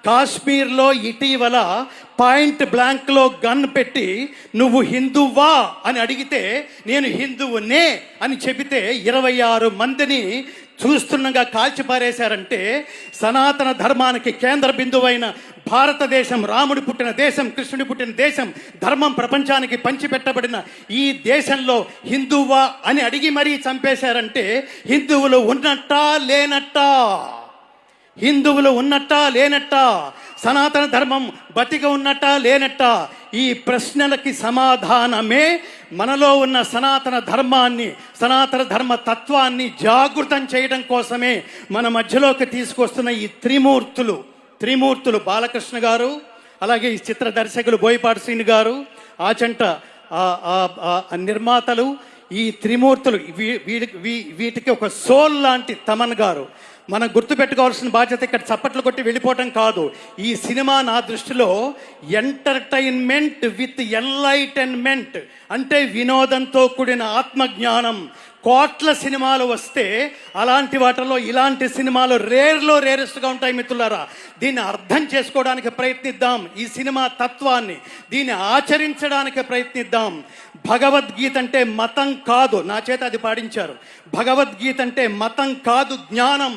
కాశ్మీర్లో ఇటీవల point బ్లాంక్లో gun పెట్టి నువ్వు హిందువా అని అడిగితే నేను హిందువునే అని చెబితే 26 మందిని చూస్తుండగా కాల్చిపారేశారంటే సనాతన ధర్మానికి కేంద్ర బిందువైన భారతదేశం, రాముడు పుట్టిన దేశం, కృష్ణుడి పుట్టిన దేశం, ధర్మం ప్రపంచానికి పంచిపెట్టబడిన ఈ దేశంలో హిందువా అని అడిగి మరీ చంపేశారంటే హిందువులు ఉన్నట్టా లేనట్టా? హిందువులు ఉన్నట్టా లేనట్టా? సనాతన ధర్మం బతికి ఉన్నట్టా లేనట్టా? ఈ ప్రశ్నలకి సమాధానమే మనలో ఉన్న సనాతన ధర్మాన్ని, సనాతన ధర్మ తత్వాన్ని జాగృతం చేయడం కోసమే మన మధ్యలోకి తీసుకొస్తున్న ఈ త్రిమూర్తులు బాలకృష్ణ గారు, అలాగే ఈ చిత్ర దర్శకులు బోయపాటి శ్రీను గారు, ఆచంట నిర్మాతలు, ఈ త్రిమూర్తులు వీటికి ఒక సోల్ లాంటి తమన్ గారు. మనం గుర్తుపెట్టుకోవాల్సిన బాధ్యత ఇక్కడ చప్పట్లు కొట్టి వెళ్ళిపోవటం కాదు. ఈ సినిమా నా దృష్టిలో ఎంటర్టైన్మెంట్ విత్ ఎన్లైటన్మెంట్, అంటే వినోదంతో కూడిన ఆత్మజ్ఞానం. కోట్ల సినిమాలు వస్తే అలాంటి వాటిలో ఇలాంటి సినిమాలు రేరెస్ట్గా ఉంటాయి మిత్రులారా. దీన్ని అర్థం చేసుకోవడానికి ప్రయత్నిద్దాం, ఈ సినిమా తత్వాన్ని దీన్ని ఆచరించడానికి ప్రయత్నిద్దాం. భగవద్గీత అంటే మతం కాదు, నా చేత అది పాడించారు. భగవద్గీత అంటే మతం కాదు, జ్ఞానం.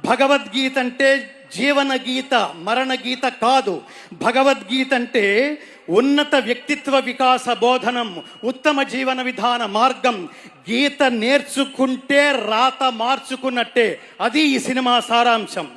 భగవద్గీత అంటే జీవన గీత, మరణ గీత కాదు. భగవద్గీత అంటే ఉన్నత వ్యక్తిత్వ వికాస బోధనం, ఉత్తమ జీవన విధాన మార్గం. గీత నేర్చుకుంటే రాత మార్చుకున్నట్టే. అది ఈ సినిమా సారాంశం.